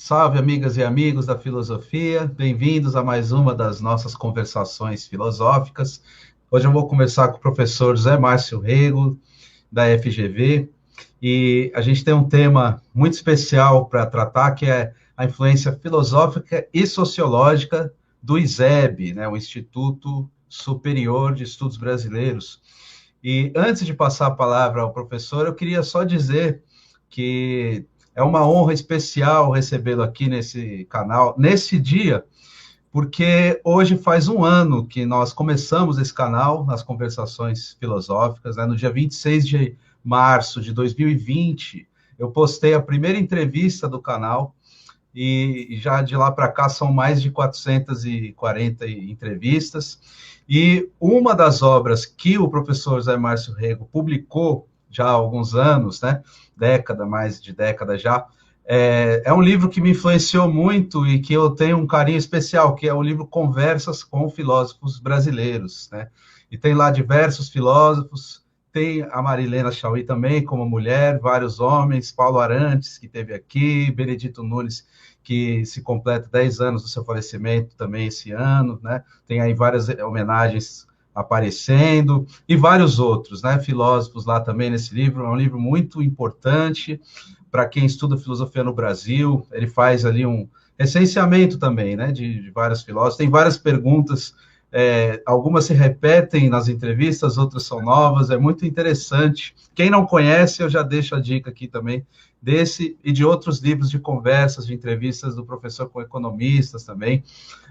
Salve, amigas e amigos da filosofia, bem-vindos a mais uma das nossas conversações filosóficas. Hoje eu vou conversar com o professor José Márcio Rego, da FGV, e a gente tem um tema muito especial para tratar, que é a influência filosófica e sociológica do ISEB, né, o Instituto Superior de Estudos Brasileiros. E antes de passar a palavra ao professor, eu queria só dizer que é uma honra especial recebê-lo aqui nesse canal, nesse dia, porque hoje faz um ano que nós começamos esse canal, as conversações filosóficas, né? No dia 26 de março de 2020, eu postei a primeira entrevista do canal, e já de lá para cá são mais de 440 entrevistas, e uma das obras que o professor Zé Márcio Rego publicou já há alguns anos, né, mais de década já, é um livro que me influenciou muito e que eu tenho um carinho especial, que é o livro Conversas com Filósofos Brasileiros, né, e tem lá diversos filósofos, tem a Marilena Chaui também, como mulher, vários homens, Paulo Arantes, que esteve aqui, Benedito Nunes, que se completa 10 anos do seu falecimento também esse ano, né? Tem aí várias homenagens aparecendo, e vários outros, né? Filósofos lá também nesse livro. É um livro muito importante para quem estuda filosofia no Brasil. Ele faz ali um recenseamento também, né? De vários filósofos. Tem várias perguntas, algumas se repetem nas entrevistas, outras são novas, é muito interessante. Quem não conhece, eu já deixo a dica aqui também, desse e de outros livros de conversas, de entrevistas do professor com economistas também,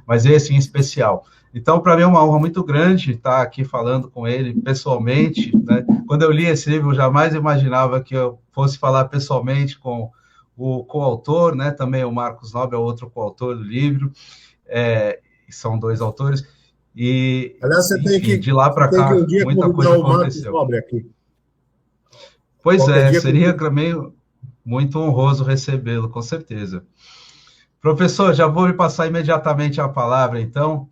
mas esse em especial. Então, para mim é uma honra muito grande estar aqui falando com ele pessoalmente, né? Quando eu li esse livro, eu jamais imaginava que eu fosse falar pessoalmente com o coautor, né? Também o Marcos Nobre é outro coautor do livro, são dois autores, e, Aliás, enfim, de lá para tem que cá, um dia muita convidar coisa o Marcos aconteceu. Nobre aqui. Pois Qualquer é, dia seria convida. também muito honroso recebê-lo, com certeza. Professor, já vou lhe passar imediatamente a palavra, então.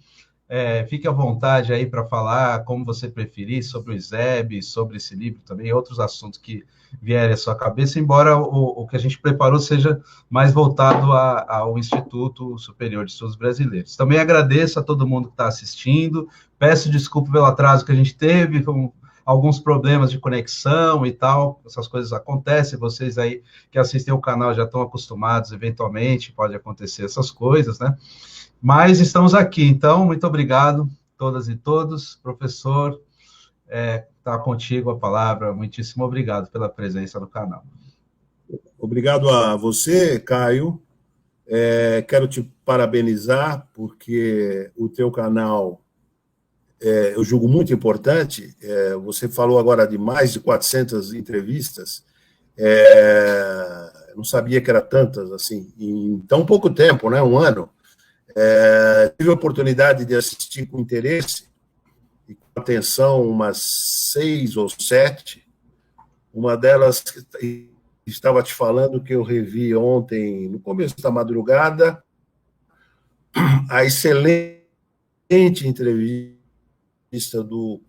Fique à vontade aí para falar como você preferir sobre o ISEB, sobre esse livro também, outros assuntos que vierem à sua cabeça, embora o que a gente preparou seja mais voltado ao Instituto Superior de Estudos Brasileiros. Também agradeço a todo mundo que está assistindo, peço desculpa pelo atraso que a gente teve, com alguns problemas de conexão e tal, essas coisas acontecem, vocês aí que assistem o canal já estão acostumados, eventualmente pode acontecer essas coisas, né? Mas estamos aqui, então, muito obrigado, todas e todos. Professor, está contigo a palavra. Muitíssimo obrigado pela presença no canal. Obrigado a você, Caio. Quero te parabenizar, porque o teu canal eu julgo muito importante. Você falou agora de mais de 400 entrevistas. Não sabia que era tantas, assim, em tão pouco tempo, né? Um ano. Tive a oportunidade de assistir com interesse e com atenção umas 6 ou 7. Uma delas estava te falando que eu revi ontem, no começo da madrugada, a excelente entrevista do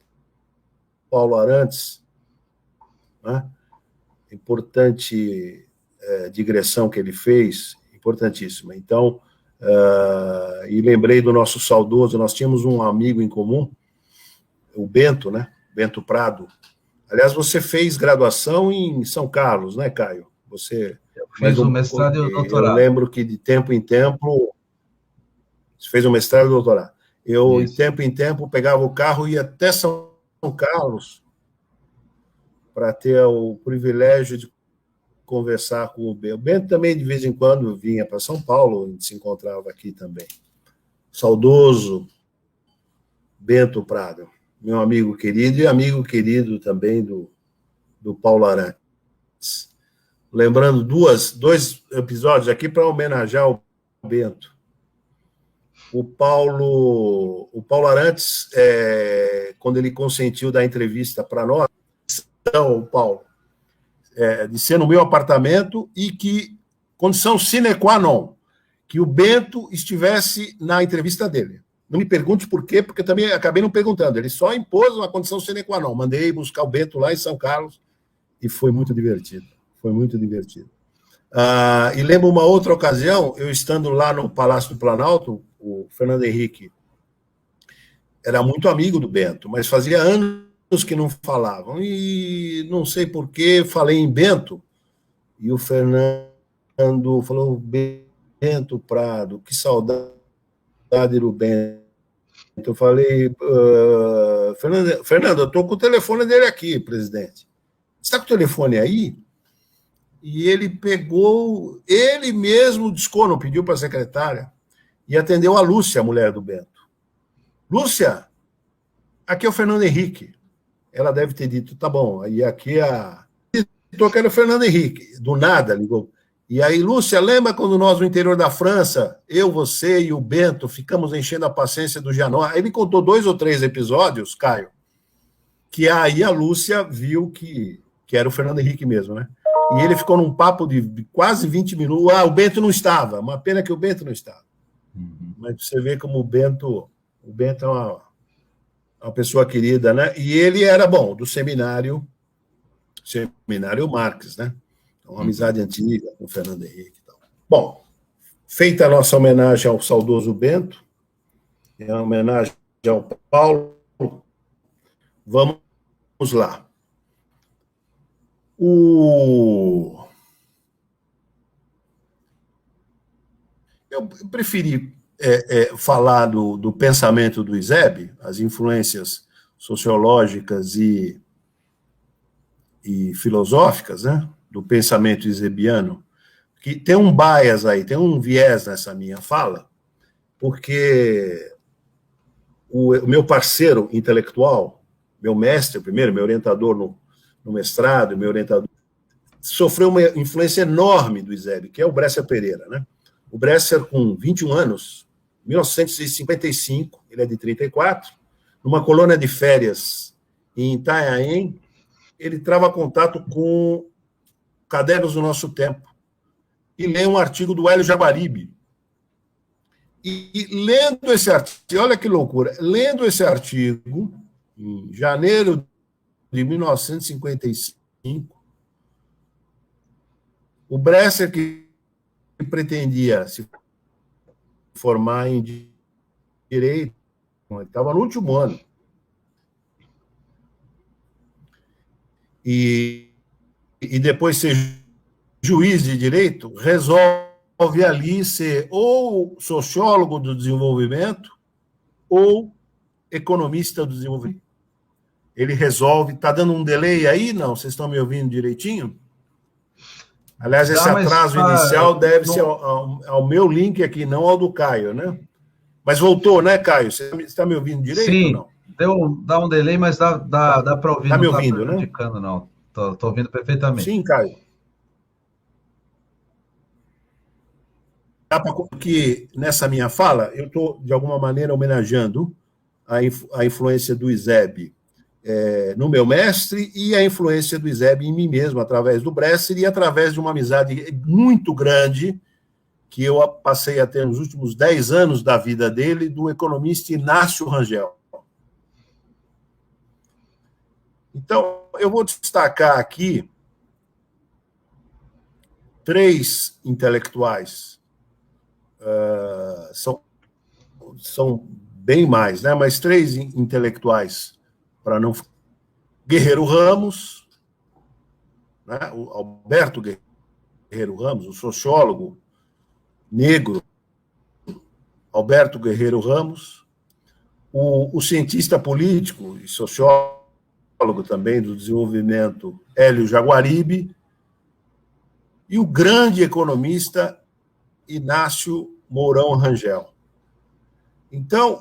Paulo Arantes, né? Importante digressão que ele fez, importantíssima. Então, e lembrei do nosso saudoso, nós tínhamos um amigo em comum, o Bento, né? Bento Prado. Aliás, você fez graduação em São Carlos, né, Caio? Você Fiz o mestrado e o eu doutorado. lembro que de tempo em tempo você fez um mestrado e doutorado. Eu, Isso. de tempo, pegava o carro e ia até São Carlos para ter o privilégio de conversar com o Bento. O Bento também, de vez em quando, vinha para São Paulo, a gente se encontrava aqui também. Saudoso Bento Prado, meu amigo querido, e amigo querido também do Paulo Arantes. Lembrando dois episódios aqui para homenagear o Bento. O Paulo Arantes, quando ele consentiu dar entrevista para nós, então, Paulo, de ser no meu apartamento e que, condição sine qua non, que o Bento estivesse na entrevista dele. Não me pergunte por quê, porque eu também acabei não perguntando. Ele só impôs uma condição sine qua non. Mandei buscar o Bento lá em São Carlos e foi muito divertido. Foi muito divertido. E lembro uma outra ocasião, eu estando lá no Palácio do Planalto, o Fernando Henrique era muito amigo do Bento, mas fazia anos que não falavam, e não sei por que falei em Bento, e o Fernando falou: Bento Prado, que saudade do Bento. Eu falei: Fernando, eu estou com o telefone dele aqui, presidente. Você está com o telefone aí? E ele pegou, ele mesmo discou, não pediu para a secretária, e atendeu a Lúcia, a mulher do Bento. Lúcia, aqui é o Fernando Henrique. Ela deve ter dito: tá bom. Aí aqui Estou querendo o Fernando Henrique. Do nada ligou. E aí, Lúcia, lembra quando nós no interior da França, eu, você e o Bento, ficamos enchendo a paciência do Janot? Ele contou 2 ou 3 episódios, Caio, que aí a Lúcia viu que era o Fernando Henrique mesmo, né? E ele ficou num papo de quase 20 minutos. O Bento não estava. Uma pena que o Bento não estava. Mas você vê como o Bento é uma pessoa querida, né? E ele era, bom, do Seminário Marx, né? Uma amizade antiga com o Fernando Henrique e tal. Bom, feita a nossa homenagem ao saudoso Bento, e a homenagem ao Paulo, vamos lá. Eu preferi falar do pensamento do Eusébio, as influências sociológicas e filosóficas, né, do pensamento eusebiano, que tem um bias aí, tem um viés nessa minha fala, porque o meu parceiro intelectual, meu mestre primeiro, meu orientador no mestrado, meu orientador, sofreu uma influência enorme do Eusébio, que é o Bresser Pereira, né? O Bresser, com 21 anos, 1955, ele é de 34, numa colônia de férias em Itanhaém, ele trava contato com Cadernos do Nosso Tempo e lê um artigo do Hélio Jaguaribe. E lendo esse artigo, olha que loucura, lendo esse artigo, em janeiro de 1955, o Bresser, que pretendia se formar em direito, ele estava no último ano, e depois ser juiz de direito, resolve ali ser ou sociólogo do desenvolvimento ou economista do desenvolvimento. Ele resolve, está dando um delay aí? Não, vocês estão me ouvindo direitinho? Aliás, esse atraso inicial deve-se ao meu link aqui, não ao do Caio, né? Mas voltou, né, Caio? Você está me ouvindo direito Sim, ou não? dá um delay, mas dá para ouvir, tá não me está ouvindo, prejudicando, né? não. Estou ouvindo perfeitamente. Sim, Caio. Porque nessa minha fala, eu estou, de alguma maneira, homenageando a influência do Eusébio no meu mestre e a influência do Eusébio em mim mesmo, através do Bresser e através de uma amizade muito grande que eu passei a ter nos últimos 10 anos da vida dele, do economista Inácio Rangel. Então, eu vou destacar aqui 3 intelectuais, são bem mais, né? Mas 3 intelectuais, para não... Guerreiro Ramos, né? O Alberto Guerreiro Ramos, o sociólogo negro Alberto Guerreiro Ramos, o cientista político e sociólogo também do desenvolvimento Hélio Jaguaribe e o grande economista Inácio Mourão Rangel. Então,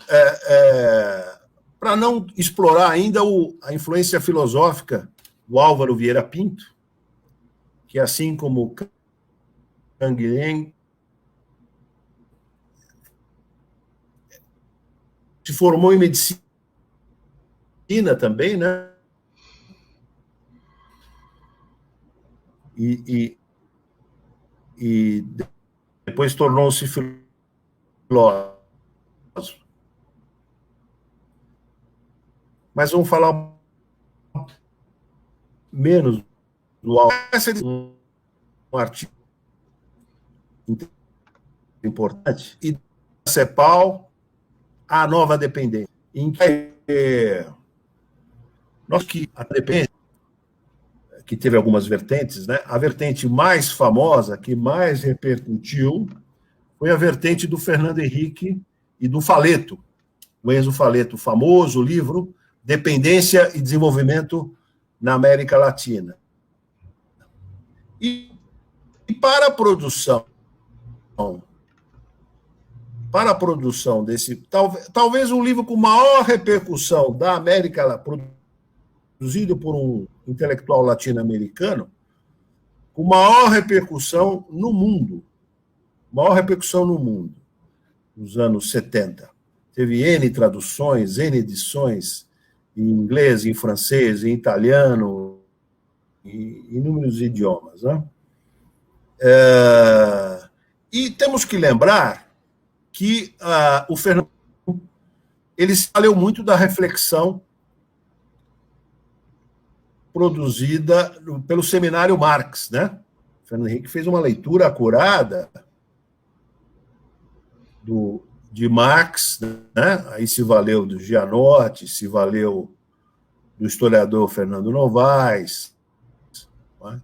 para não explorar ainda a influência filosófica do Álvaro Vieira Pinto, que assim como Canguilhem se formou em medicina também, né? E depois tornou-se filósofo. Mas vamos falar menos do Álvaro. Um artigo importante, e da CEPAL a nova dependência, em que nós que a dependência, que teve algumas vertentes, né? A vertente mais famosa, que mais repercutiu, foi a vertente do Fernando Henrique e do Faleto, o Enzo Faleto, o famoso livro Dependência e Desenvolvimento na América Latina. E para a produção desse, talvez um livro com maior repercussão da América Latina, produzido por um intelectual latino-americano, com maior repercussão no mundo, nos anos 70. Teve N traduções, N edições, em inglês, em francês, em italiano, em inúmeros idiomas. Né? E temos que lembrar que o Fernando ele se valeu muito da reflexão produzida pelo Seminário Marx, né? O Fernando Henrique fez uma leitura acurada de Marx, né? Aí se valeu do Gianotti, se valeu do historiador Fernando Novaes, né?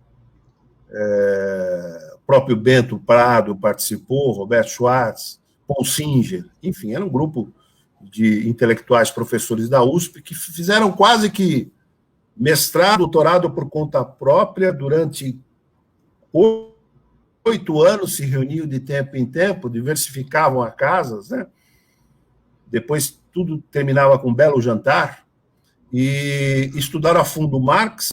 O próprio Bento Prado participou, Roberto Schwartz, Paul Singer, enfim, era um grupo de intelectuais professores da USP que fizeram quase que mestrado, doutorado por conta própria, durante 8 anos se reuniam de tempo em tempo, diversificavam as casas, né? Depois tudo terminava com um belo jantar, e estudaram a fundo Marx.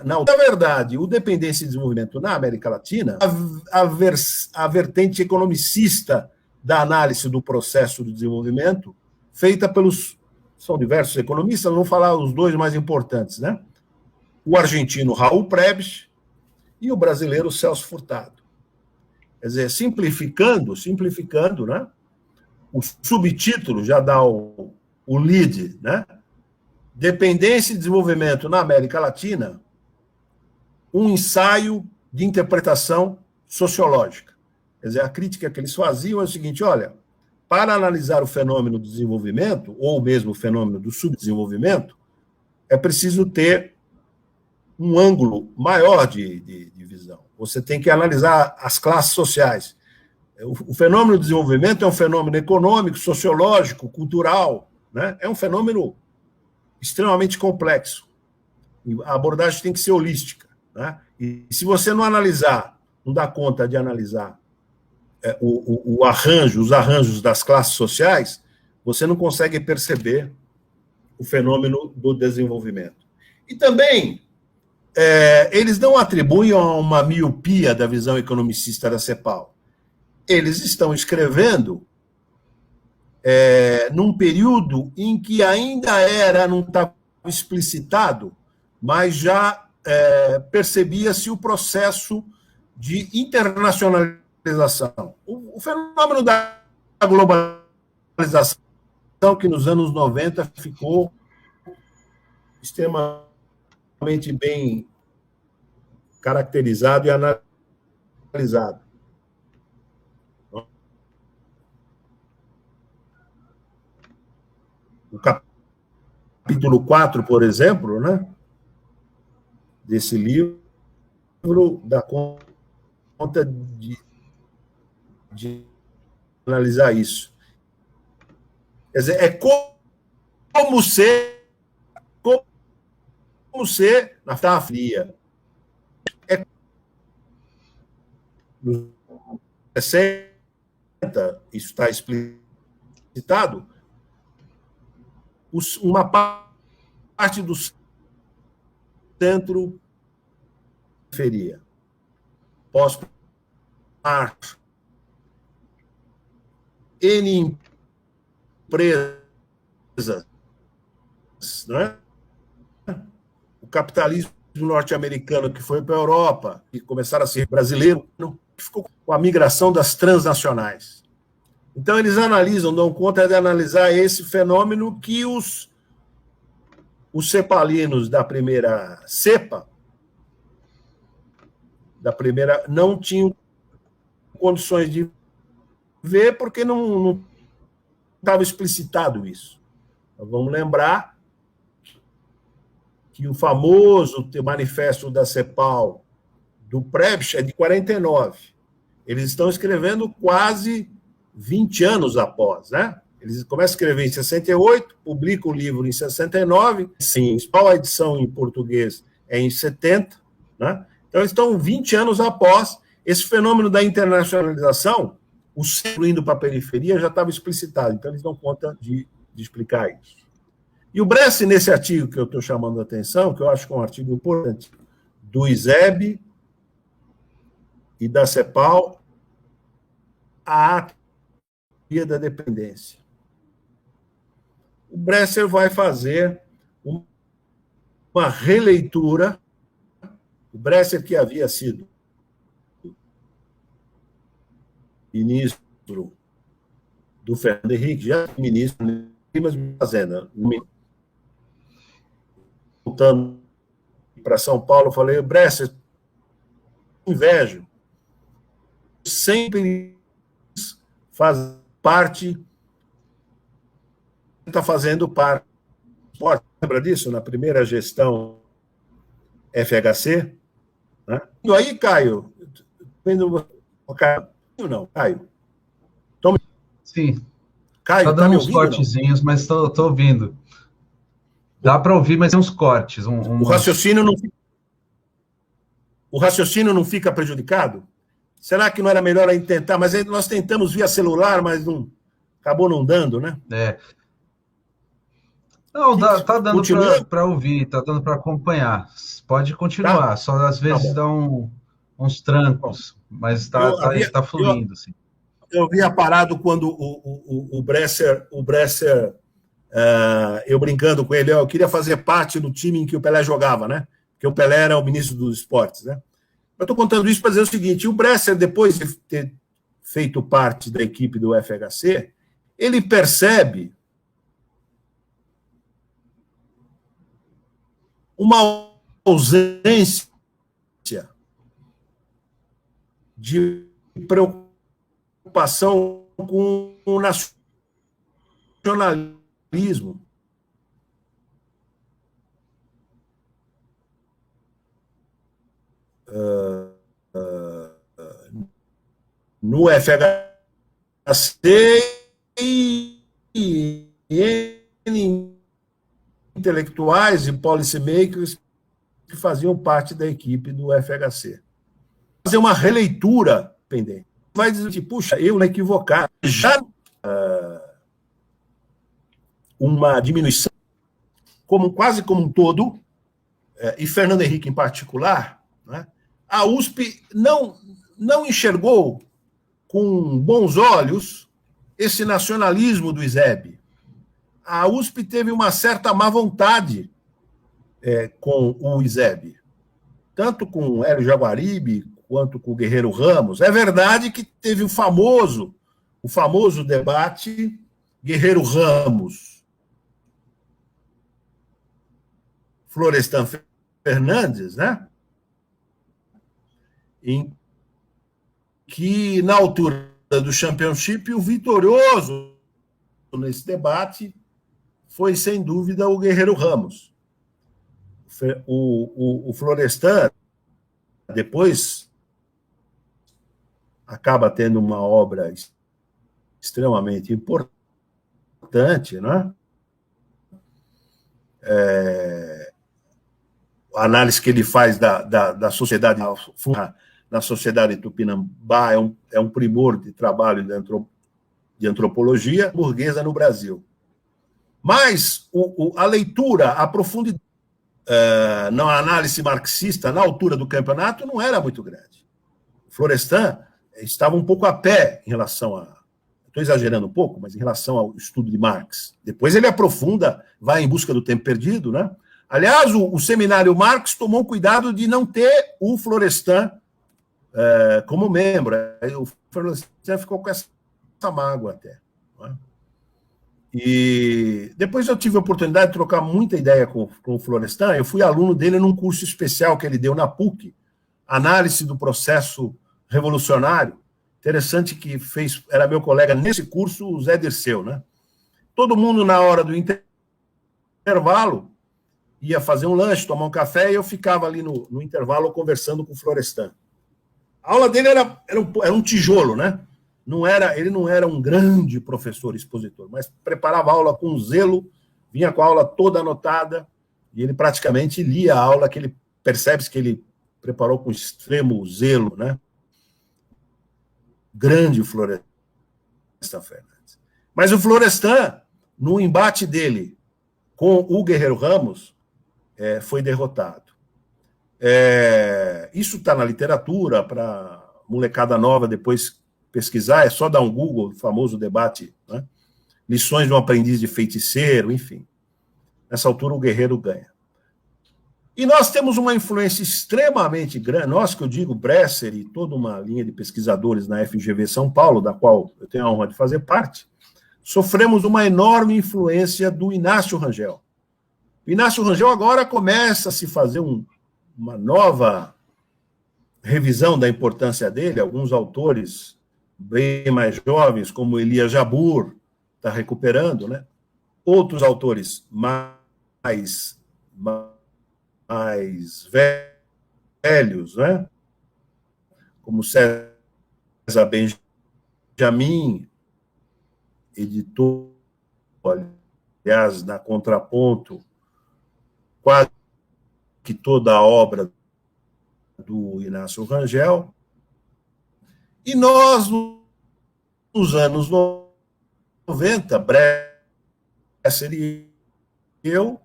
Na verdade, o Dependência e Desenvolvimento na América Latina, a vertente economicista da análise do processo de desenvolvimento, feita são diversos economistas, vamos falar os dois mais importantes, né? O argentino Raul Prebisch e o brasileiro Celso Furtado. Quer dizer, simplificando, né? O subtítulo já dá o lead, né? Dependência e Desenvolvimento na América Latina, um ensaio de interpretação sociológica. Quer dizer, a crítica que eles faziam é o seguinte: olha, para analisar o fenômeno do desenvolvimento, ou mesmo o fenômeno do subdesenvolvimento, é preciso ter um ângulo maior de visão. Você tem que analisar as classes sociais. O fenômeno do desenvolvimento é um fenômeno econômico, sociológico, cultural, né? É um fenômeno extremamente complexo. A abordagem tem que ser holística, né? E se você não dá conta de analisar os arranjos das classes sociais, você não consegue perceber o fenômeno do desenvolvimento. E também, eles não atribuem a uma miopia da visão economicista da CEPAL. Eles estão escrevendo num período em que ainda não estava explicitado, mas já percebia-se o processo de internacionalização. O fenômeno da globalização, que nos anos 90 ficou extremamente bem caracterizado e analisado. O capítulo 4, por exemplo, né, desse livro, dá conta de analisar isso. Quer dizer, é como ser na Guerra Fria. Nos 60, isso está explicitado, uma parte do centro periferia. Pós-março, N empresas, né? O capitalismo norte-americano que foi para a Europa, que começaram a ser brasileiro, ficou com a migração das transnacionais. Então, eles dão conta de analisar esse fenômeno que os cepalinos da primeira cepa, não tinham condições de ver, porque não estava explicitado isso. Então, vamos lembrar que o famoso manifesto da CEPAL do Prebisch é de 49. Eles estão escrevendo quase 20 anos após, né? Eles começam a escrever em 68, publicam o livro em 69, sim, a edição em português é em 70, né? Então eles estão 20 anos após esse fenômeno da internacionalização, o centro indo para a periferia já estava explicitado, então eles dão conta de explicar isso. E o Bresser, nesse artigo que eu estou chamando a atenção, que eu acho que é um artigo importante, do ISEB e da CEPAL, a teoria da dependência. O Bresser vai fazer uma releitura. O Bresser, que havia sido ministro do Fernando Henrique, já ministro da Fazenda, voltando para São Paulo, eu falei, Bresser, invejo, sempre faz parte, está fazendo parte. Lembra disso? Na primeira gestão FHC? Né? E aí, Caio, não, Caio. Sim. Caio, tá dando uns cortezinhos, mas estou ouvindo. Dá para ouvir, mas tem uns cortes. O raciocínio não fica prejudicado? Será que não era melhor aí tentar? Mas nós tentamos via celular, mas acabou não dando, né? Não, tá dando para ouvir, tá dando para acompanhar. Pode continuar, só às vezes dá uns trancos, mas está fluindo, sim. Eu havia parado quando o Bresser, eu brincando com ele, eu queria fazer parte do time em que o Pelé jogava, né? Porque o Pelé era o ministro dos esportes, né? Eu estou contando isso para dizer o seguinte, o Bresser, depois de ter feito parte da equipe do FHC, ele percebe uma ausência de preocupação com o nacionalismo. No FHC e intelectuais e policymakers que faziam parte da equipe do FHC. Fazer uma releitura pendente. Vai dizer, puxa, eu equivocar. Já uma diminuição, quase como um todo, e Fernando Henrique em particular, né, a USP não enxergou com bons olhos esse nacionalismo do ISEB. A USP teve uma certa má vontade com o ISEB, tanto com o Hélio Jaguaribe quanto com o Guerreiro Ramos. É verdade que teve o famoso debate Guerreiro Ramos, Florestan Fernandes, né? Em que, na altura do Championship, o vitorioso nesse debate foi, sem dúvida, o Guerreiro Ramos. O Florestan, depois, acaba tendo uma obra extremamente importante, né? A análise que ele faz da sociedade, na sociedade Tupinambá, é um primor de trabalho de antropologia burguesa no Brasil. Mas a leitura, a profundidade na análise marxista, na altura do campeonato, não era muito grande. O Florestan estava um pouco a pé em relação a... Estou exagerando um pouco, mas em relação ao estudo de Marx. Depois ele aprofunda, vai em busca do tempo perdido, né? Aliás, o seminário Marx tomou cuidado de não ter o Florestan como membro. O Florestan ficou com essa mágoa até. Né? E depois eu tive a oportunidade de trocar muita ideia com o Florestan. Eu fui aluno dele num curso especial que ele deu na PUC, Análise do Processo Revolucionário, Interessante que era meu colega nesse curso, o Zé Dirceu, né? Todo mundo, na hora do intervalo, ia fazer um lanche, tomar um café, e eu ficava ali no intervalo conversando com o Florestan. A aula dele era um tijolo, né? Ele não era um grande professor expositor, mas preparava a aula com zelo, vinha com a aula toda anotada, e ele praticamente lia a aula, que ele percebe que ele preparou com extremo zelo, né? Grande Florestan Fernandes. Mas o Florestan, no embate dele com o Guerreiro Ramos, foi derrotado. Isso está na literatura, para molecada nova depois pesquisar, é só dar um Google, o famoso debate, né? Lições de um aprendiz de feiticeiro, enfim. Nessa altura o Guerreiro ganha. E nós temos uma influência extremamente grande, nós que eu digo, Bresser e toda uma linha de pesquisadores na FGV São Paulo, da qual eu tenho a honra de fazer parte, sofremos uma enorme influência do Inácio Rangel. O Inácio Rangel agora começa a se fazer uma nova revisão da importância dele. Alguns autores bem mais jovens, como Elias Jabbour, está recuperando, né? Outros autores mais velhos, né? Como César Benjamin, editor, aliás, na Contraponto, quase que toda a obra do Inácio Rangel. E nós, nos anos 90, Bresser e eu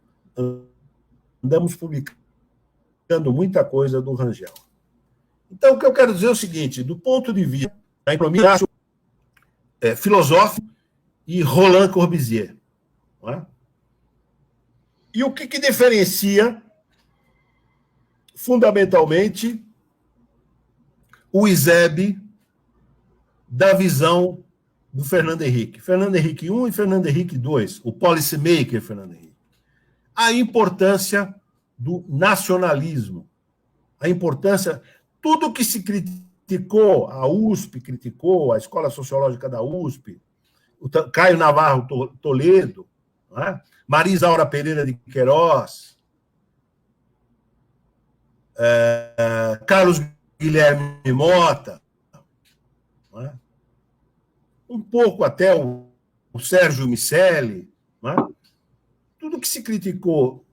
andamos publicando muita coisa do Rangel. Então, o que eu quero dizer é o seguinte, do ponto de vista da economia filosófico e Roland Corbusier. Não é? E o que diferencia, fundamentalmente, o ISEB da visão do Fernando Henrique. Fernando Henrique I e Fernando Henrique II, o policymaker Fernando Henrique. A importância do nacionalismo, a importância... Tudo que se criticou, a USP criticou, a Escola Sociológica da USP, o Caio Navarro Toledo, não é? Maria Isaura Pereira de Queiroz, Carlos Guilherme Mota, não é? Um pouco até o Sérgio Miceli, não é? Tudo que se criticou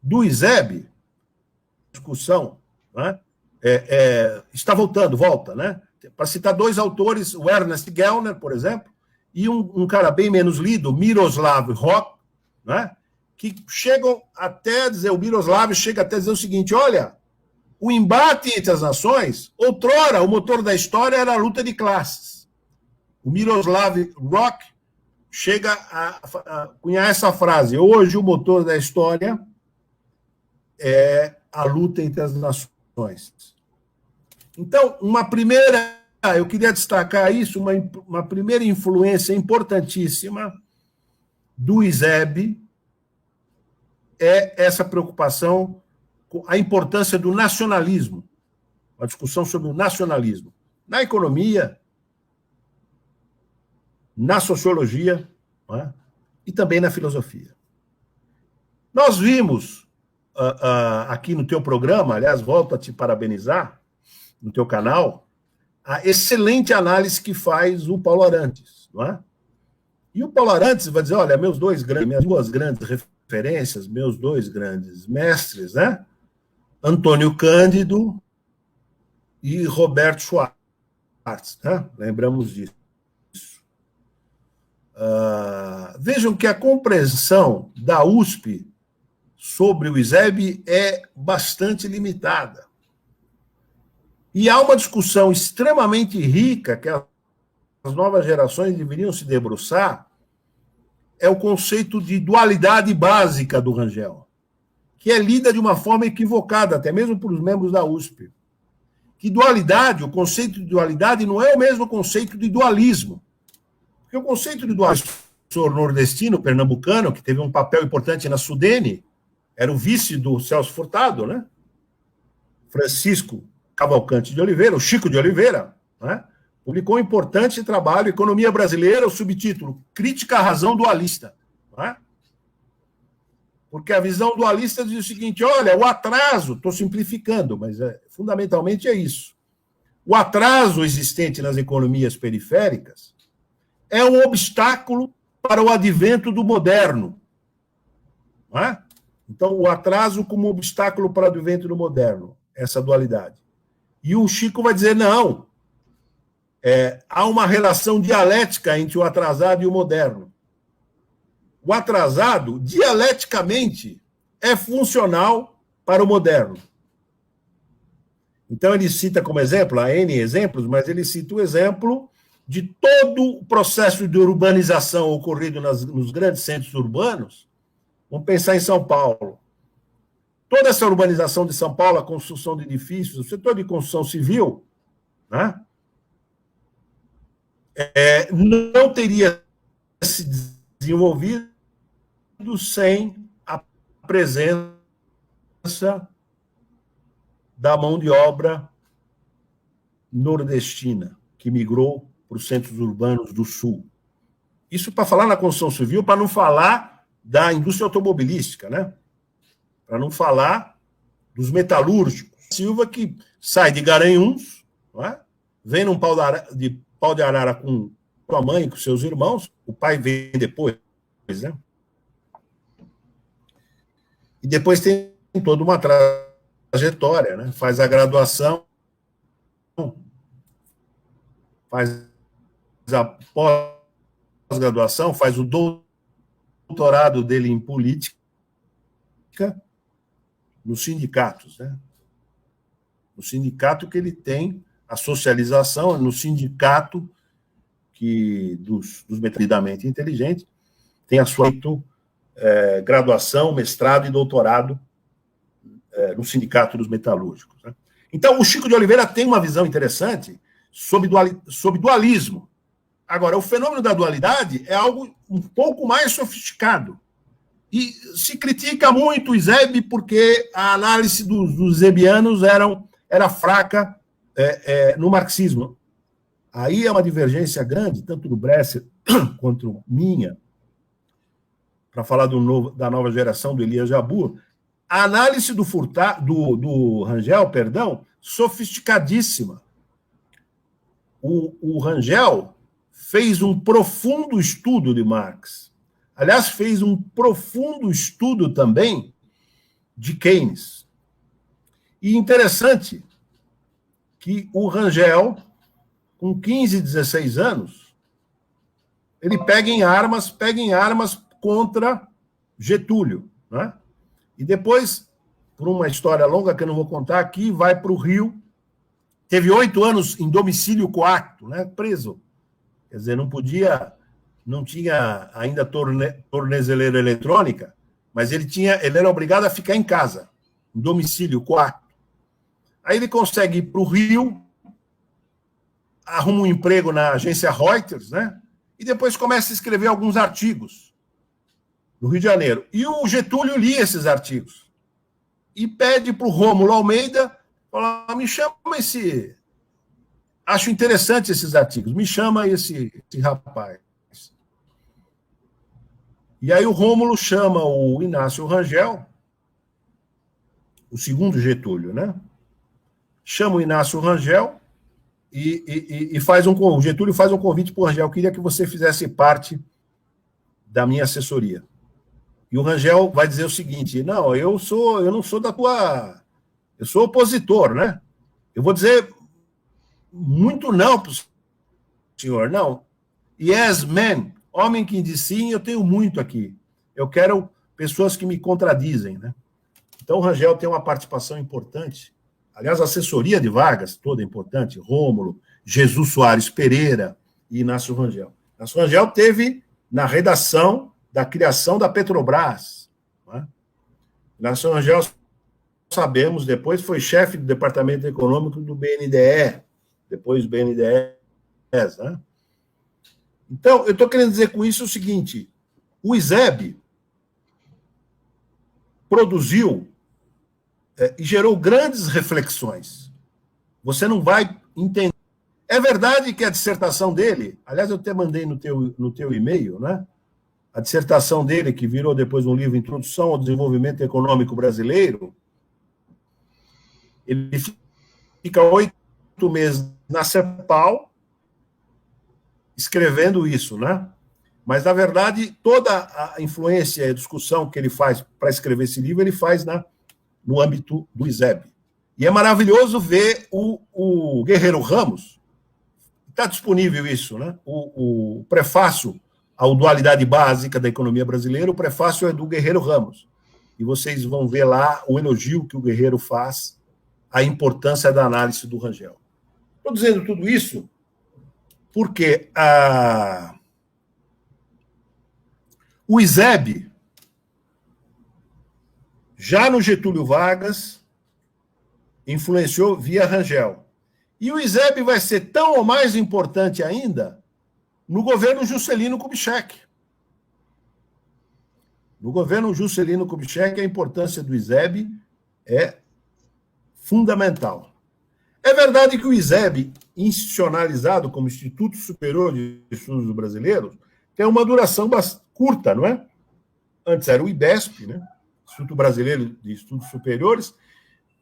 do ISEB, discussão, não é? Está volta, né? Para citar dois autores, o Ernest Gellner, por exemplo, e um cara bem menos lido, Miroslav Rock, né? Que chegam até a dizer, o Miroslav chega até a dizer o seguinte, olha, o embate entre as nações, outrora, o motor da história era a luta de classes. O Miroslav Rock chega a cunhar essa frase, hoje o motor da história é a luta entre as nações. Então, eu queria destacar isso, uma primeira influência importantíssima do ISEB é essa preocupação com a importância do nacionalismo, uma discussão sobre o nacionalismo, na economia, na sociologia, não é? E também na filosofia. Nós vimos aqui no teu programa, aliás, volto a te parabenizar, no teu canal, a excelente análise que faz o Paulo Arantes, não é? E o Paulo Arantes vai dizer, olha, minhas duas grandes referências, meus dois grandes mestres, né? Antônio Cândido e Roberto Schwartz, né? Lembramos disso. Vejam que a compreensão da USP sobre o ISEB é bastante limitada. E há uma discussão extremamente rica que as novas gerações deveriam se debruçar, é o conceito de dualidade básica do Rangel, que é lida de uma forma equivocada, até mesmo por os membros da USP. Que dualidade, o conceito de dualidade não é o mesmo conceito de dualismo. Porque o conceito de dualismo, o professor nordestino, pernambucano, que teve um papel importante na Sudene, era o vice do Celso Furtado, né? Francisco Cavalcante de Oliveira, o Chico de Oliveira, né? publicou um importante trabalho, Economia Brasileira, o subtítulo, Crítica à Razão Dualista. Não é? Porque a visão dualista diz o seguinte, olha, o atraso, estou simplificando, mas fundamentalmente é isso. O atraso existente nas economias periféricas é um obstáculo para o advento do moderno. Não é? Então, o atraso como obstáculo para o advento do moderno, essa dualidade. E o Chico vai dizer, não, há uma relação dialética entre o atrasado e o moderno. O atrasado, dialeticamente, é funcional para o moderno. Então, ele cita como exemplo, há N exemplos, mas ele cita o exemplo de todo o processo de urbanização ocorrido nos grandes centros urbanos. Vamos pensar em São Paulo. Toda essa urbanização de São Paulo, a construção de edifícios, o setor de construção civil, né, não teria se desenvolvido sem a presença da mão de obra nordestina, que migrou para os centros urbanos do Sul. Isso para falar na construção civil, para não falar da indústria automobilística, né? Para não falar dos metalúrgicos. Silva, que sai de Garanhuns, não é? Vem num pau de arara com a mãe e com seus irmãos, o pai vem depois, né? E depois tem toda uma trajetória, né? Faz a graduação, faz a pós-graduação, faz o doutorado dele em política nos sindicatos, né? No sindicato que ele tem a socialização, no sindicato dos metodicamente inteligentes, tem a sua graduação, mestrado e doutorado no sindicato dos metalúrgicos, né? Então, o Chico de Oliveira tem uma visão interessante sobre dualismo. Agora, o fenômeno da dualidade é algo um pouco mais sofisticado. E se critica muito o Izeb porque a análise dos zebianos era fraca no marxismo. Aí é uma divergência grande, tanto do Bresser quanto minha, para falar da nova geração, do Elias Jabbour. A análise do Rangel, sofisticadíssima. O Rangel fez um profundo estudo de Marx. Aliás, fez um profundo estudo também de Keynes. E interessante que o Rangel, com 15, 16 anos, ele pega em armas contra Getúlio, né? E depois, por uma história longa que eu não vou contar aqui, vai para o Rio. Teve 8 anos em domicílio coacto, né? Preso. Quer dizer, não tinha ainda tornezeleira eletrônica, mas ele era obrigado a ficar em casa, em domicílio coacto. Aí ele consegue ir para o Rio, arruma um emprego na agência Reuters, né? E depois começa a escrever alguns artigos no Rio de Janeiro. E o Getúlio lia esses artigos e pede para o Rômulo Almeida, fala, me chama esse... Acho interessante esses artigos, me chama esse rapaz. E aí o Rômulo chama o Inácio Rangel, o segundo Getúlio, né? Chama o Inácio Rangel e o Getúlio faz um convite para o Rangel, queria que você fizesse parte da minha assessoria. E o Rangel vai dizer o seguinte, não, eu não sou da tua... Eu sou opositor, né? Eu vou dizer muito não para o senhor, não. Yes, man, homem que diz sim, eu tenho muito aqui. Eu quero pessoas que me contradizem, né? Então o Rangel tem uma participação importante. Aliás, a assessoria de Vargas, toda importante, Rômulo, Jesus Soares Pereira e Inácio Rangel. Inácio Rangel teve na redação da criação da Petrobras, né? Inácio Rangel, sabemos, depois foi chefe do Departamento Econômico do BNDE, depois do BNDES, né? Então, eu estou querendo dizer com isso o seguinte, o Izeb produziu e gerou grandes reflexões. Você não vai entender É verdade que a dissertação dele, aliás, eu até mandei no teu e-mail, né? A dissertação dele, que virou depois um livro, Introdução ao Desenvolvimento Econômico Brasileiro, ele fica 8 meses na CEPAL escrevendo isso, né? Mas, na verdade, toda a influência e a discussão que ele faz para escrever esse livro, ele faz no âmbito do ISEB. E é maravilhoso ver o Guerreiro Ramos, está disponível isso, né? O prefácio à Dualidade Básica da Economia Brasileira, o prefácio é do Guerreiro Ramos. E vocês vão ver lá o elogio que o Guerreiro faz à importância da análise do Rangel. Estou dizendo tudo isso porque o ISEB, já no Getúlio Vargas, influenciou via Rangel. E o ISEB vai ser tão ou mais importante ainda no governo Juscelino Kubitschek. No governo Juscelino Kubitschek, a importância do ISEB é fundamental. É verdade que o ISEB, institucionalizado como Instituto Superior de Estudos Brasileiros, tem uma duração curta, não é? Antes era o IBESP, né? Instituto Brasileiro de Estudos Superiores,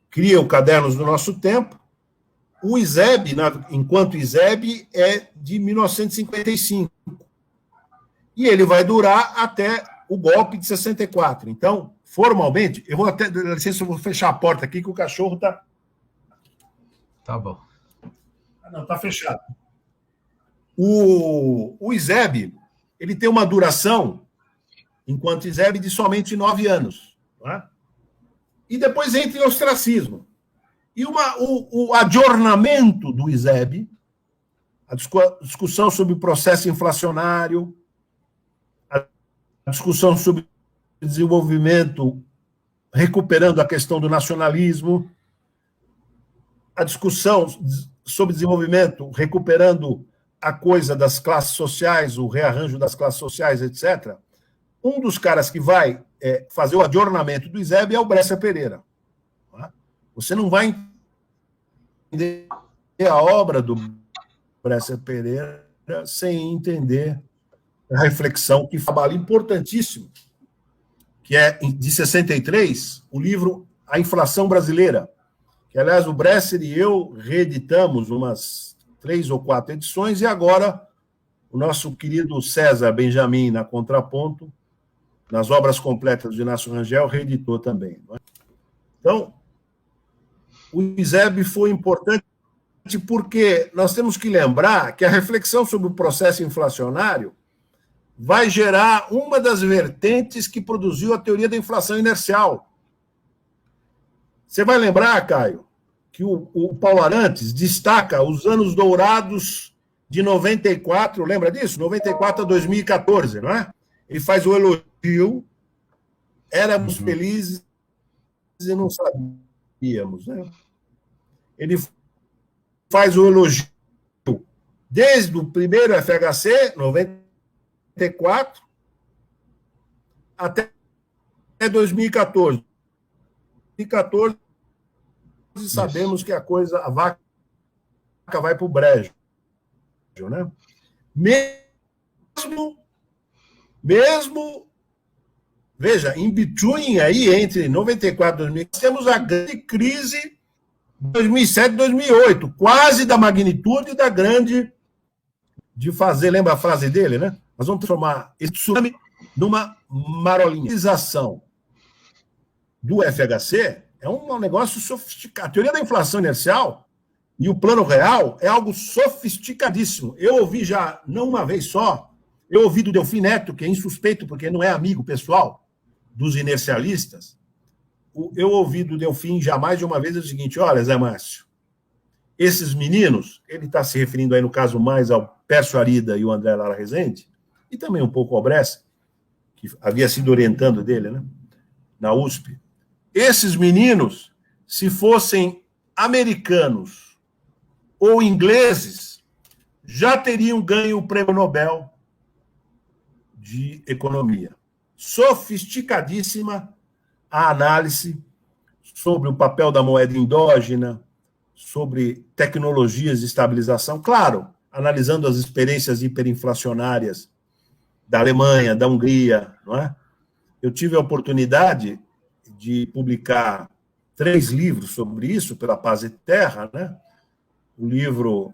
cria o Cadernos do Nosso Tempo. O ISEB, enquanto ISEB, é de 1955. E ele vai durar até o golpe de 64. Então, formalmente, eu vou até, dá licença, eu vou fechar a porta aqui, que o cachorro está... Tá bom. Não, está fechado. O ISEB, ele tem uma duração, enquanto ISEB, de somente 9 anos. Não é? E depois entra em ostracismo. E o adjornamento do ISEB, a discussão sobre o processo inflacionário, a discussão sobre desenvolvimento, recuperando a questão do nacionalismo, a discussão sobre desenvolvimento, recuperando a coisa das classes sociais, o rearranjo das classes sociais, etc. Um dos caras que vai fazer o adjornamento do ISEB é o Brescia Pereira. Você não vai entender a obra do Brescia Pereira sem entender a reflexão que fala importantíssimo, que é de 63, o livro A Inflação Brasileira, que, aliás, o Bresser e eu reeditamos umas 3 ou 4 edições, e agora o nosso querido César Benjamin, na Contraponto, nas obras completas de Inácio Rangel, reeditou também. Não é? Então, o ISEB foi importante porque nós temos que lembrar que a reflexão sobre o processo inflacionário vai gerar uma das vertentes que produziu a teoria da inflação inercial. Você vai lembrar, Caio, que o Paulo Arantes destaca os anos dourados de 94, lembra disso? 94 a 2014, não é? Ele faz o elogio, éramos felizes e não sabíamos, né? Ele faz o elogio desde o primeiro FHC, 94, até 2014. 2014, sabemos que a vaca vai para o brejo, né? Mesmo, veja, in between aí, entre 94 e 2000, temos a grande crise de 2007 e 2008, quase da magnitude da grande, de fazer, lembra a frase dele, né? Nós vamos transformar esse tsunami numa marolinização do FHC, é um negócio sofisticado. A teoria da inflação inercial e o plano real é algo sofisticadíssimo. Eu ouvi já, não uma vez só, eu ouvi do Delfim Neto, que é insuspeito, porque não é amigo pessoal dos inercialistas. Eu ouvi do Delfim já mais de uma vez o seguinte: olha, Zé Márcio, esses meninos, ele está se referindo aí no caso mais ao Pércio Arida e o André Lara Rezende, e também um pouco ao Brescia, que havia sido orientando dele, né, na USP. Esses meninos, se fossem americanos ou ingleses, já teriam ganho o Prêmio Nobel de Economia. Sofisticadíssima a análise sobre o papel da moeda endógena, sobre tecnologias de estabilização, claro, analisando as experiências hiperinflacionárias da Alemanha, da Hungria, não é? Eu tive a oportunidade de publicar 3 livros sobre isso pela Paz e Terra, né? O livro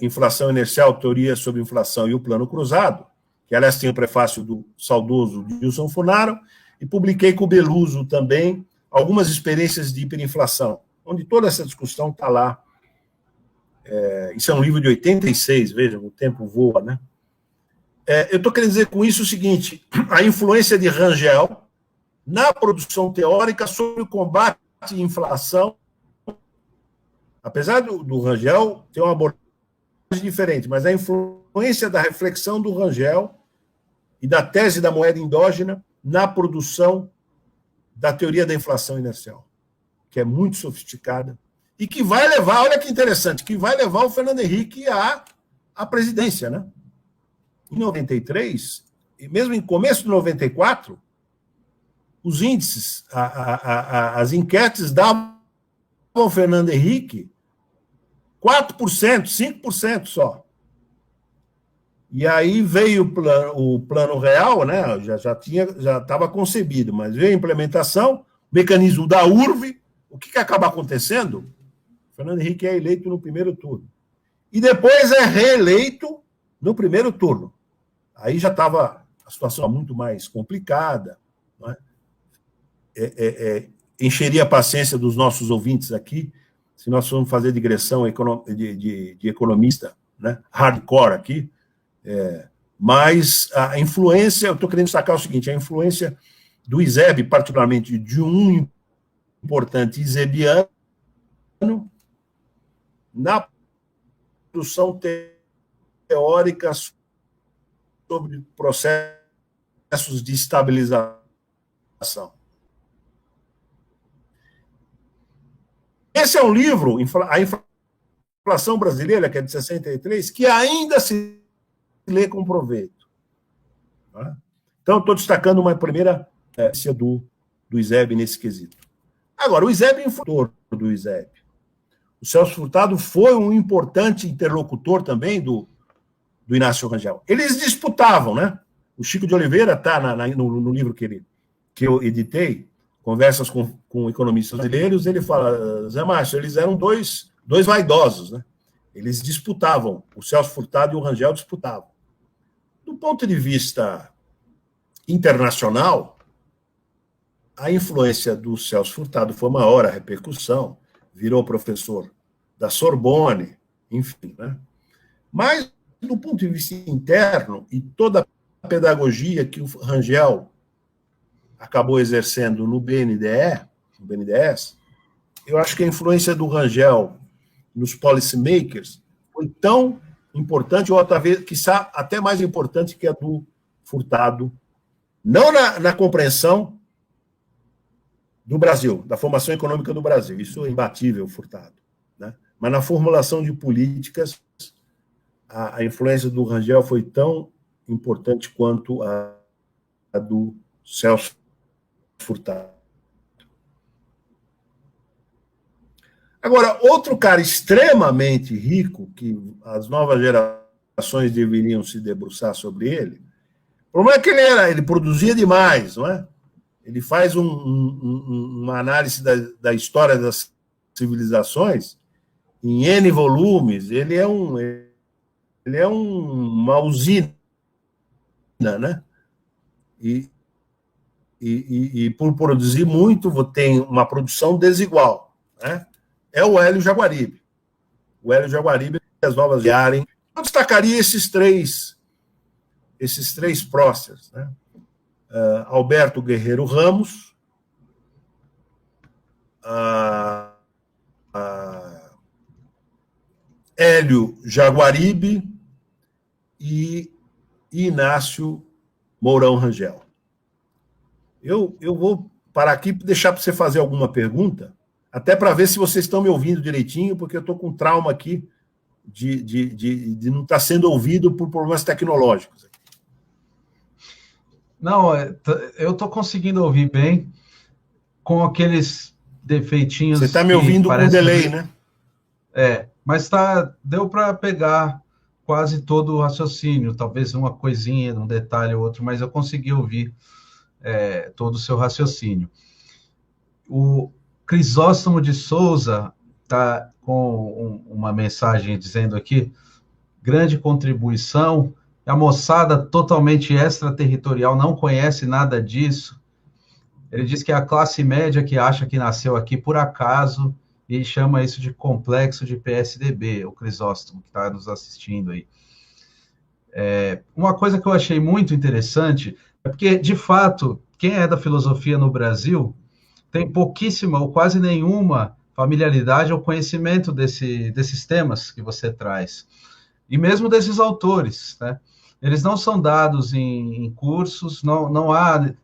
Inflação Inercial, Teoria sobre Inflação e o Plano Cruzado, que, aliás, tem o prefácio do saudoso Wilson Funaro, e publiquei com o Beluso também algumas experiências de hiperinflação, onde toda essa discussão está lá. Isso é um livro de 86, vejam, o tempo voa, né? Eu estou querendo dizer com isso o seguinte: a influência de Rangel na produção teórica sobre o combate à inflação, apesar do Rangel ter uma abordagem diferente, mas a influência da reflexão do Rangel e da tese da moeda endógena na produção da teoria da inflação inercial, que é muito sofisticada e que vai levar, olha que interessante, que vai levar o Fernando Henrique à presidência, né? Em 93, e mesmo em começo de 94, os índices, as enquetes davam ao Fernando Henrique 4%, 5% só. E aí veio o plano real, né? Já estava concebido, mas veio a implementação, mecanismo da URV. O que acaba acontecendo? O Fernando Henrique é eleito no primeiro turno. E depois é reeleito no primeiro turno. Aí já estava a situação muito mais complicada, não é? Encheria a paciência dos nossos ouvintes aqui, se nós formos fazer digressão de economista, né? Hardcore aqui. Mas a influência, eu estou querendo destacar o seguinte: a influência do ISEB, particularmente de um importante isebiano, na produção teórica sobre processos de estabilização. Esse é um livro, A Inflação Brasileira, que é de 63, que ainda se lê com proveito. Então, estou destacando uma primeira do ISEB nesse quesito. Agora, o ISEB é influtor do ISEB. O Celso Furtado foi um importante interlocutor também do Inácio Rangel. Eles disputavam, né? O Chico de Oliveira está no livro que eu editei, Conversas com Economistas Brasileiros, ele fala, Zé Márcio, eles eram dois vaidosos, né? Eles disputavam, o Celso Furtado e o Rangel disputavam. Do ponto de vista internacional, a influência do Celso Furtado foi maior, a repercussão, virou professor da Sorbonne, enfim, né? Mas, do ponto de vista interno, e toda a pedagogia que o Rangel acabou exercendo no BNDES, eu acho que a influência do Rangel nos policymakers foi tão importante, ou talvez, quiçá, até mais importante que a do Furtado, não na compreensão do Brasil, da formação econômica do Brasil, isso é imbatível, Furtado, né? Mas na formulação de políticas, a influência do Rangel foi tão importante quanto a do Celso Furtado. Agora, outro cara extremamente rico, que as novas gerações deveriam se debruçar sobre ele, o problema é que ele produzia demais, não é? Ele faz uma análise da história das civilizações em N volumes, ele é uma usina, né? E por produzir muito, tem uma produção desigual, né? É o Hélio Jaguaribe. O Hélio Jaguaribe e as novas Yaren. Eu destacaria esses três próceres, né? Alberto Guerreiro Ramos, Hélio Jaguaribe e Inácio Mourão Rangel. Eu vou parar aqui e deixar para você fazer alguma pergunta, até para ver se vocês estão me ouvindo direitinho, porque eu estou com trauma aqui de não estar sendo ouvido por problemas tecnológicos. Não, eu estou conseguindo ouvir bem, com aqueles defeitinhos. Você está me ouvindo com delay, né? Mas deu para pegar quase todo o raciocínio, talvez uma coisinha, um detalhe ou outro, mas eu consegui ouvir todo o seu raciocínio. O Crisóstomo de Souza está com uma mensagem dizendo aqui: grande contribuição. A moçada totalmente extraterritorial não conhece nada disso. Ele diz que é a classe média que acha que nasceu aqui por acaso e chama isso de complexo de PSDB, o Crisóstomo, que está nos assistindo aí. Uma coisa que eu achei muito interessante é porque, de fato, quem é da filosofia no Brasil tem pouquíssima ou quase nenhuma familiaridade ou conhecimento desses temas que você traz. E mesmo desses autores, né? Eles não são dados em cursos,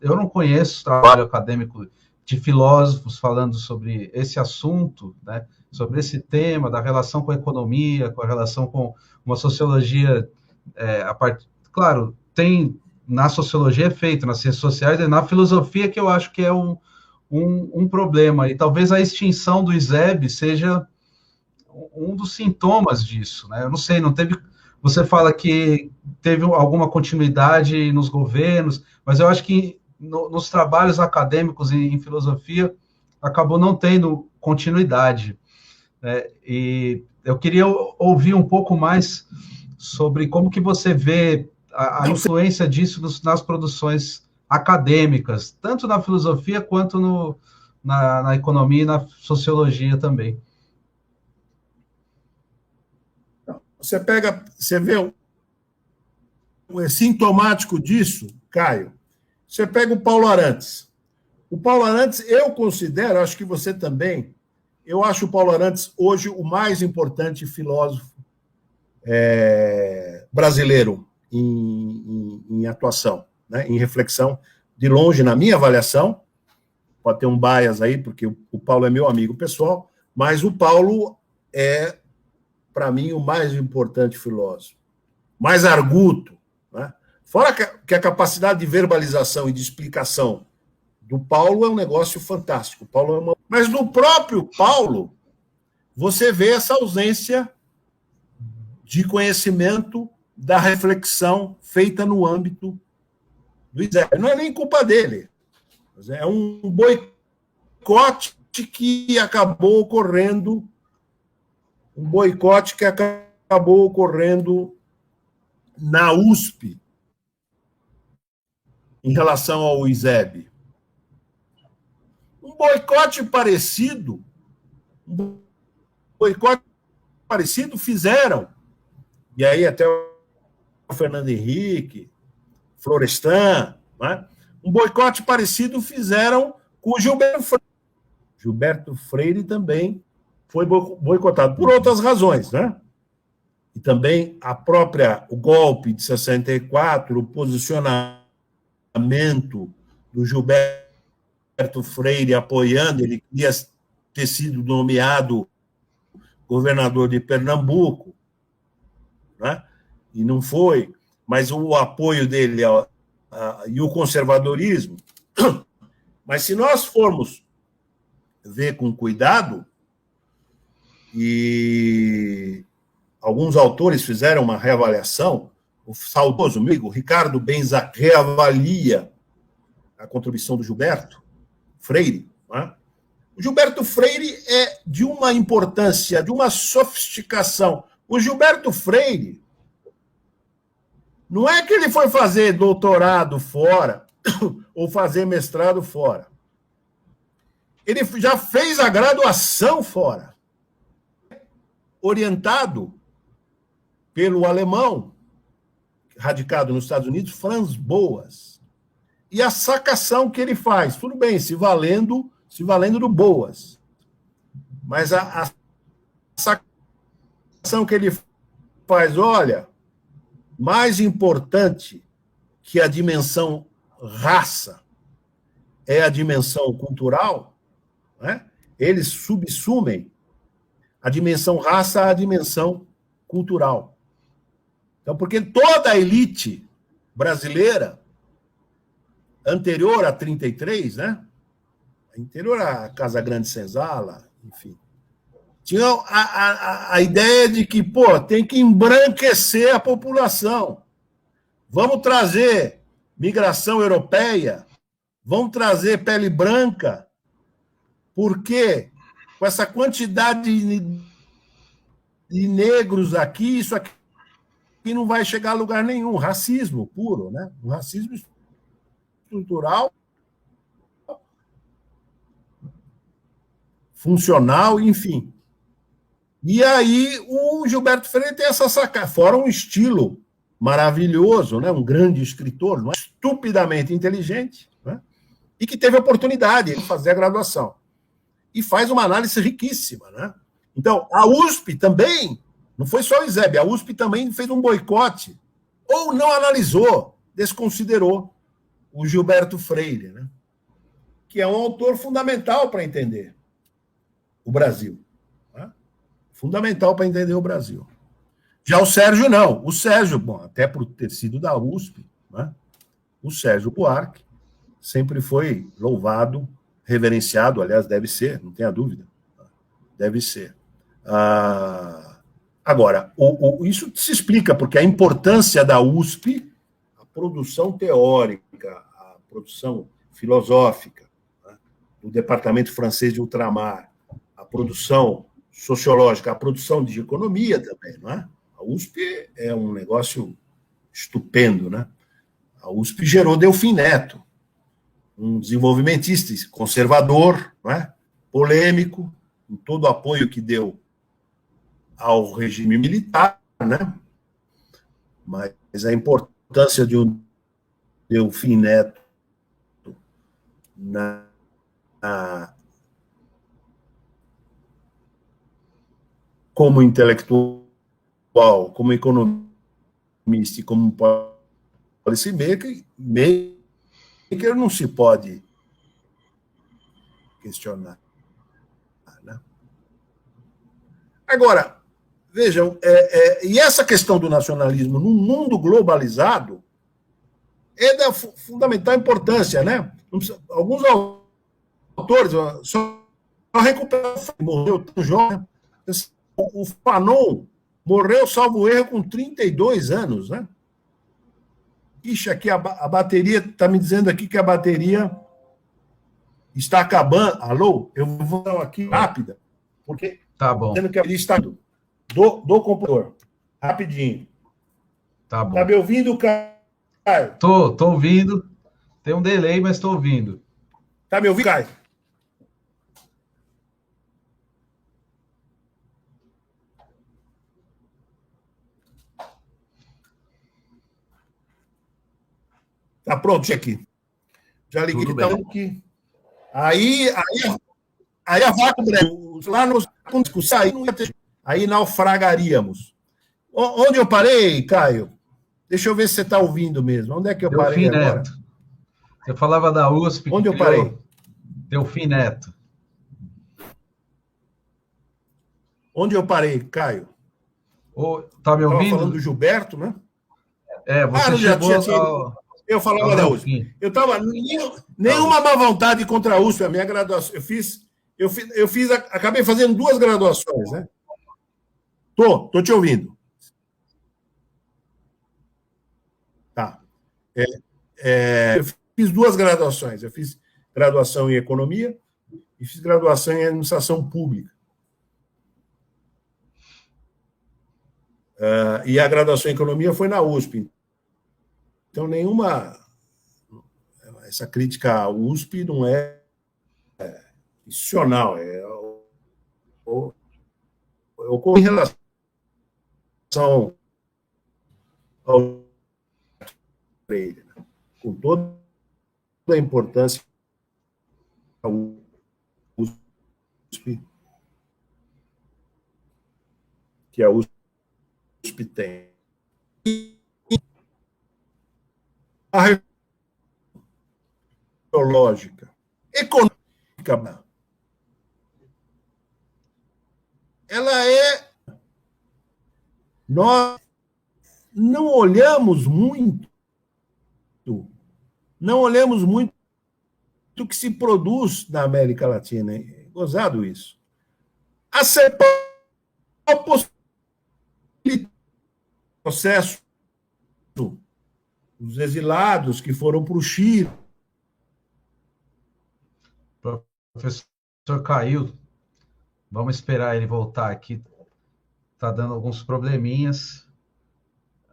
eu não conheço trabalho acadêmico de filósofos falando sobre esse assunto, né? Sobre esse tema da relação com a economia, com a relação com uma sociologia, claro, tem na sociologia é feito, nas ciências sociais, na filosofia que eu acho que é um problema, e talvez a extinção do ISEB seja um dos sintomas disso, né? Eu não sei, não teve. Você fala que teve alguma continuidade nos governos, mas eu acho que nos trabalhos acadêmicos em filosofia acabou não tendo continuidade, né? E eu queria ouvir um pouco mais sobre como que você vê a influência disso nas produções acadêmicas, tanto na filosofia quanto na economia e na sociologia também. Você vê o sintomático disso, Caio. Você pega o Paulo Arantes. O Paulo Arantes, eu considero, acho que você também, eu acho o Paulo Arantes hoje o mais importante filósofo brasileiro em atuação, né, em reflexão, de longe, na minha avaliação. Pode ter um bias aí, porque o Paulo é meu amigo pessoal, mas o Paulo é, para mim, o mais importante filósofo, mais arguto, né? Fora que a capacidade de verbalização e de explicação do Paulo é um negócio fantástico. Mas no próprio Paulo, você vê essa ausência de conhecimento da reflexão feita no âmbito do ISEB. Não é nem culpa dele. É um boicote que acabou ocorrendo, na USP em relação ao ISEB. Um boicote parecido fizeram, e aí até o Fernando Henrique, Florestan, né? Um boicote parecido fizeram com o Gilberto Freire. Gilberto Freire também foi boicotado por outras razões, né? E também o golpe de 64, o posicionamento do Gilberto Freire apoiando, ele queria ter sido nomeado governador de Pernambuco, né? E não foi, mas o apoio dele e o conservadorismo. Mas se nós formos ver com cuidado, e alguns autores fizeram uma reavaliação, o saudoso amigo Ricardo Benza reavalia a contribuição do Gilberto Freire, né? O Gilberto Freire é de uma importância, de uma sofisticação. O Gilberto Freire não é que ele foi fazer doutorado fora ou fazer mestrado fora. Ele já fez a graduação fora, orientado pelo alemão, radicado nos Estados Unidos, Franz Boas. E a sacação que ele faz, tudo bem, se valendo do Boas. Mas a sacação que ele faz, olha, mais importante que a dimensão raça é a dimensão cultural, né? Eles subsumem a dimensão raça à dimensão cultural. Então, porque toda a elite brasileira, anterior a 33, né? Anterior à Casa Grande Senzala, enfim, Tinha a ideia de que, pô, tem que embranquecer a população. Vamos trazer migração europeia, vamos trazer pele branca, porque com essa quantidade de negros aqui, isso aqui não vai chegar a lugar nenhum. Racismo puro, né? Um racismo estrutural, funcional, enfim. E aí o Gilberto Freire tem essa sacada, fora um estilo maravilhoso, né? Um grande escritor, não é? Estupidamente inteligente, né? E que teve a oportunidade de fazer a graduação. E faz uma análise riquíssima, né? Então, a USP também, não foi só o ISEB, a USP também fez um boicote, ou não analisou, desconsiderou o Gilberto Freire, né? Que é um autor fundamental para entender o Brasil. Né? Fundamental para entender o Brasil. Já o Sérgio, não. O Sérgio, bom, até por ter sido da USP, né? O Sérgio Buarque sempre foi louvado, reverenciado, aliás, deve ser, não tenha dúvida. Deve ser. Agora, isso se explica porque a importância da USP, a produção teórica, a produção filosófica, né, do Departamento Francês de Ultramar, a produção sociológica, a produção de economia também, não é? A USP é um negócio estupendo, né? A USP gerou Delfim Neto, um desenvolvimentista conservador, não é? Polêmico, com todo o apoio que deu ao regime militar, né? Mas a importância de um Delfim Neto como intelectual, como economista e como policy maker não se pode questionar. Né? Agora, vejam, e essa questão do nacionalismo num mundo globalizado é da fundamental importância, né? Alguns autores só recuperaram, morreu tão jovem. O Fanon morreu, salvo erro, com 32 anos, né? Ixi, aqui a bateria, está me dizendo aqui que a bateria está acabando. Alô? Eu vou dar aqui rápida, porque tá bom. Dizendo que a bateria está do computador. Rapidinho. Tá bom. Está me ouvindo, Caio? Tô ouvindo. Tem um delay, mas estou ouvindo. Está me ouvindo, Caio? Tá pronto, aqui. Já liguei. Tudo Tá bem. aqui. Aí a vaca, lá no aí naufragaríamos. Onde eu parei, Caio? Deixa eu ver se você está ouvindo mesmo. Onde é que eu parei Delfim agora? Neto. Você falava da USP. Onde eu parei? Delfim Neto. Onde eu parei, Caio? Tá me ouvindo? Estava falando do Gilberto, né? Você chegou Eu falava da USP. Eu estava nenhuma má vontade contra a USP. A minha graduação, acabei fazendo 2 graduações, né? Tô te ouvindo. Tá. Eu fiz 2 graduações. Eu fiz graduação em economia e fiz graduação em administração pública. E a graduação em economia foi na USP. Então, essa crítica à USP não é institucional, ocorre em relação ao Freire, né? Com toda a importância da USP, que a USP tem. A teológica, econômica, ela nós não olhamos muito o que se produz na América Latina. É gozado isso. A CEPAL possibilitou o processo dos exilados que foram para o Chile. O professor caiu. Vamos esperar ele voltar aqui. Está dando alguns probleminhas.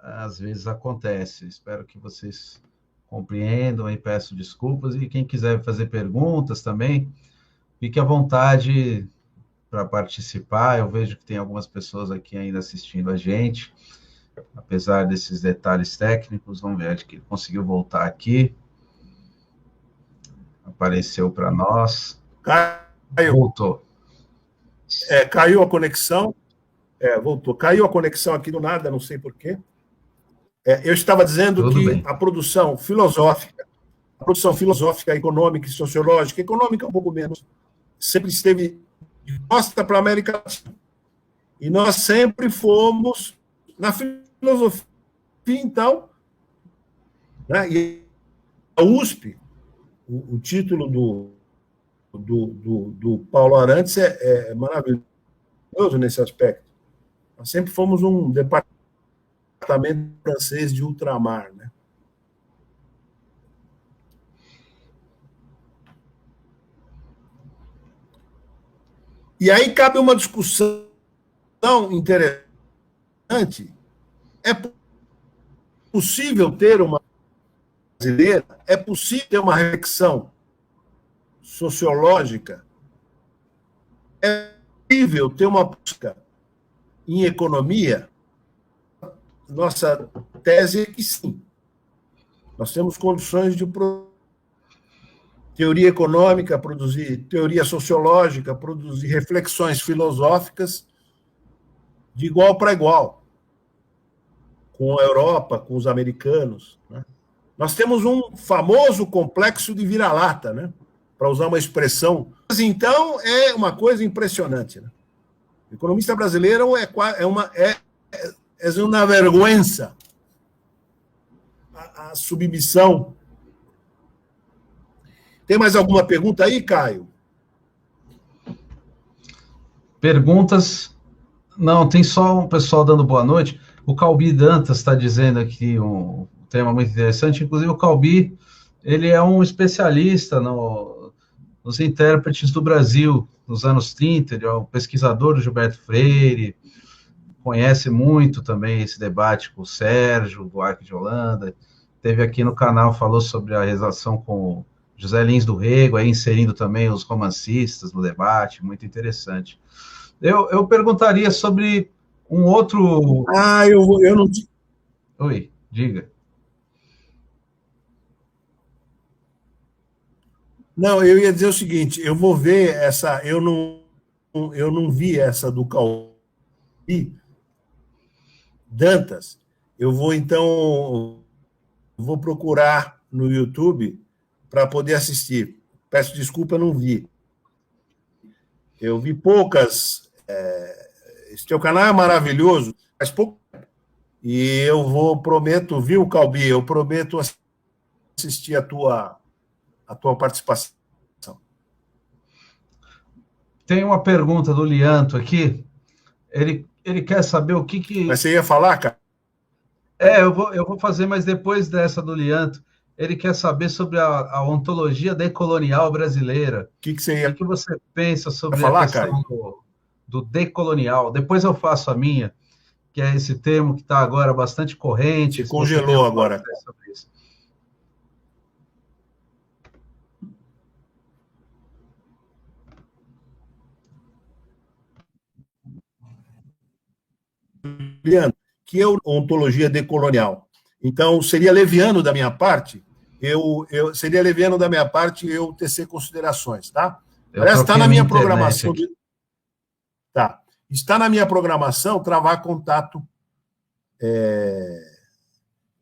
Às vezes acontece. Espero que vocês compreendam e peço desculpas. E quem quiser fazer perguntas também, fique à vontade para participar. Eu vejo que tem algumas pessoas aqui ainda assistindo a gente, apesar desses detalhes técnicos. Vamos ver, acho que ele conseguiu voltar aqui. Apareceu para nós. Caiu. Voltou. Caiu a conexão. Voltou. Caiu a conexão aqui do nada, não sei porquê. Eu estava dizendo Tudo que bem. a produção filosófica, econômica e sociológica, econômica um pouco menos, sempre esteve de costa para a América Latina. E nós sempre fomos na filosofia, então, né? E a USP, o título do Paulo Arantes é maravilhoso nesse aspecto. Nós sempre fomos um departamento francês de ultramar, né? E aí cabe uma discussão interessante. É possível ter uma brasileira? É possível ter uma reflexão sociológica? É possível ter uma busca em economia? Nossa tese é que sim. Nós temos condições de produzir teoria econômica, produzir teoria sociológica, produzir reflexões filosóficas de igual para igual, com a Europa, com os americanos, né? Nós temos um famoso complexo de vira-lata, né? Para usar uma expressão. Mas, então, é uma coisa impressionante, né? O economista brasileiro é uma vergonha a submissão. Tem mais alguma pergunta aí, Caio? Perguntas? Não, tem só um pessoal dando boa noite. O Calbi Dantas está dizendo aqui um tema muito interessante. Inclusive, o Calbi, ele é um especialista nos intérpretes do Brasil, nos anos 30. Ele é um pesquisador do Gilberto Freire, conhece muito também esse debate com o Sérgio Buarque de Holanda. Teve aqui no canal, falou sobre a relação com o José Lins do Rego, aí inserindo também os romancistas no debate, muito interessante. Eu perguntaria sobre um outro... eu não... Oi, diga. Não, eu ia dizer o seguinte, eu vou ver essa... Eu não vi essa do Calbi Dantas. Eu vou, então... Vou procurar no YouTube para poder assistir. Peço desculpa, eu não vi. Eu vi poucas. Esse teu canal é maravilhoso, faz pouco. E eu prometo, viu, Calbi? Eu prometo assistir a tua participação. Tem uma pergunta do Lianto aqui. Ele quer saber o que... Mas você ia falar, cara? Eu vou fazer, mas depois dessa do Lianto, ele quer saber sobre a ontologia decolonial brasileira. O que você ia... O que você pensa sobre falar, a questão do decolonial? Depois eu faço a minha, que é esse termo que está agora bastante corrente. Se congelou agora. Sobre isso. Que é ontologia decolonial. Então, seria leviano da minha parte, seria leviano da minha parte eu tecer considerações, tá? Parece que está na minha programação. Tá. Está na minha programação travar contato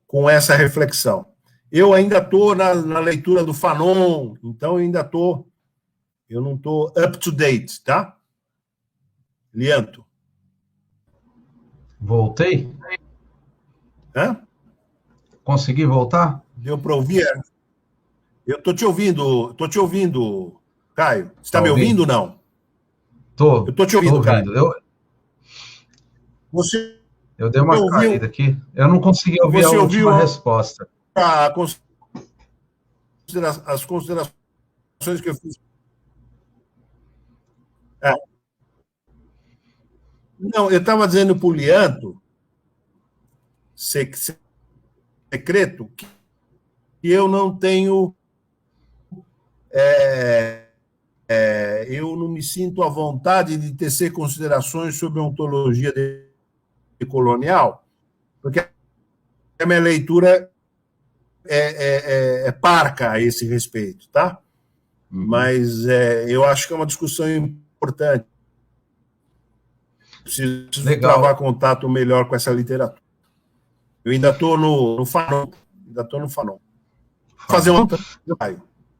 com essa reflexão. Eu ainda estou na leitura do Fanon, então eu não estou up to date, tá? Lianto. Voltei? Hã? Consegui voltar? Deu para ouvir? Eu estou te ouvindo, Caio. Você está me ouvindo ou não? Eu estou te ouvindo, cara. Você eu dei uma caída aqui. Eu não consegui ouvir a última resposta. As considerações que eu fiz. Não, eu estava dizendo para o Lianto, secreto, que eu não tenho. Eu não me sinto à vontade de tecer considerações sobre a ontologia colonial, porque a minha leitura é parca a esse respeito, tá? Uhum. Mas eu acho que é uma discussão importante. Preciso travar contato melhor com essa literatura. Eu ainda estou no Fanon. Fazer uma...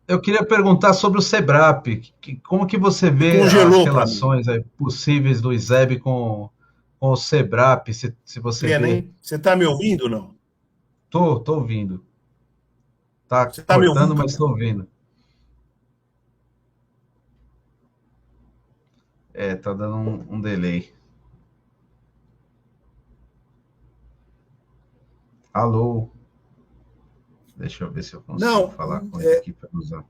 Eu queria perguntar sobre o SEBRAP. Como que você vê as relações possíveis do ISEB com o SEBRAP? Se você vê... Você está me ouvindo ou não? Estou ouvindo. Está cortando, mas estou ouvindo. Está dando um delay. Alô? Deixa eu ver se eu consigo falar com ele aqui para usar.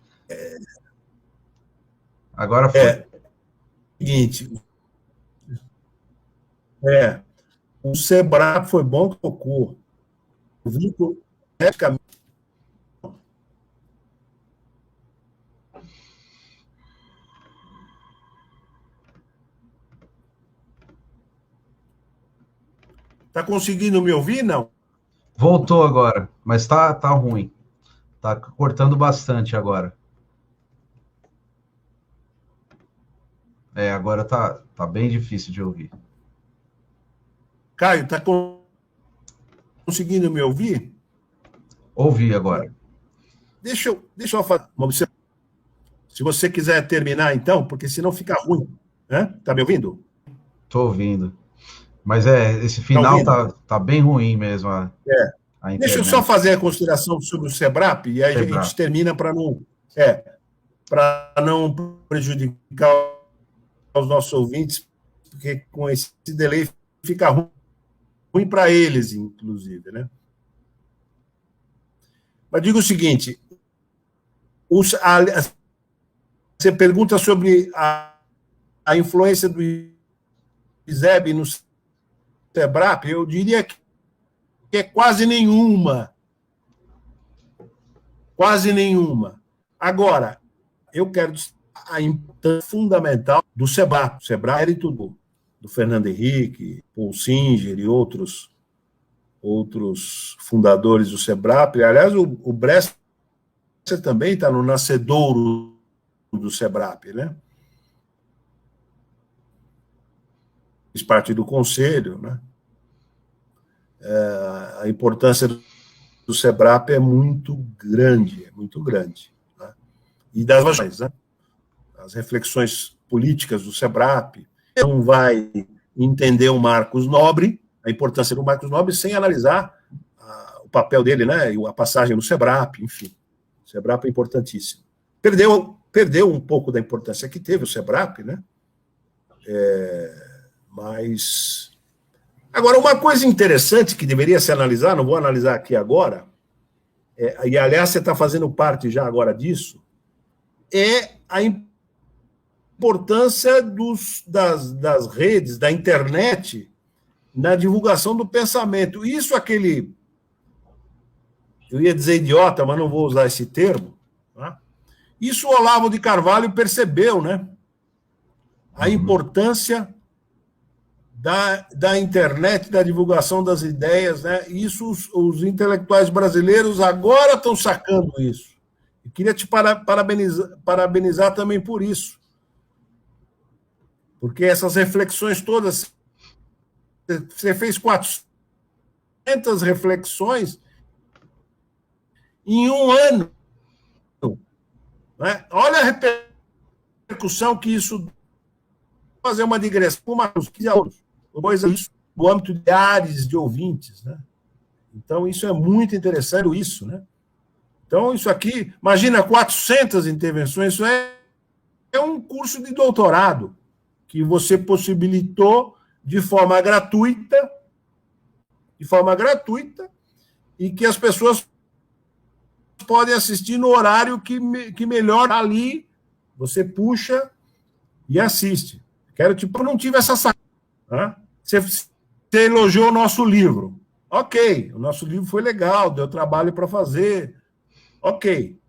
Agora foi. Seguinte. O SEBRAP foi bom que tocou. O vínculo Está conseguindo me ouvir, não? Voltou agora, mas tá ruim. Tá cortando bastante agora. Agora tá bem difícil de ouvir. Caio, tá conseguindo me ouvir? Ouvi agora. Deixa eu fazer uma observação. Se você quiser terminar, então, porque senão fica ruim. Tá me ouvindo? Tô ouvindo. Mas esse final tá bem ruim mesmo. A Deixa eu só fazer a consideração sobre o SEBRAP e aí a gente termina para não prejudicar os nossos ouvintes, porque com esse delay fica ruim para eles, inclusive, né? Mas digo o seguinte, você pergunta sobre a influência do ISEB no SEBRAP, eu diria que é quase nenhuma. Quase nenhuma. Agora, eu quero a importância fundamental do SEBRAP. O SEBRAP era tudo. Do Fernando Henrique, Paul Singer e outros fundadores do SEBRAP. Aliás, o Bresser também está no nascedouro do SEBRAP, né? Fiz parte do conselho, né? A importância do SEBRAP é muito grande, né? E das razões, né? As reflexões políticas do SEBRAP, não vai entender o Marcos Nobre, a importância do Marcos Nobre, sem analisar o papel dele, né? E a passagem no SEBRAP, enfim. O SEBRAP é importantíssimo. Perdeu um pouco da importância que teve o SEBRAP, né? Mas... Agora, uma coisa interessante que deveria se analisar, não vou analisar aqui agora, e aliás você está fazendo parte já agora disso, é a importância das redes, da internet, na divulgação do pensamento. Isso eu ia dizer idiota, mas não vou usar esse termo, tá? Isso o Olavo de Carvalho percebeu, né? A importância da internet, da divulgação das ideias, né? Isso os intelectuais brasileiros agora estão sacando isso. E queria te parabenizar também por isso. Porque essas reflexões todas, você fez 400 reflexões em um ano. Né? Olha a repercussão que isso... Vou fazer uma digressão com Marcos, coisa isso no âmbito de milhares de ouvintes, né? Então, isso é muito interessante, isso, né? Então, isso aqui, imagina 400 intervenções, isso é um curso de doutorado que você possibilitou de forma gratuita, e que as pessoas podem assistir no horário que melhor ali, você puxa e assiste. Eu não tive essa sacada. Né? Você elogiou o nosso livro. Ok, o nosso livro foi legal, deu trabalho para fazer. Ok.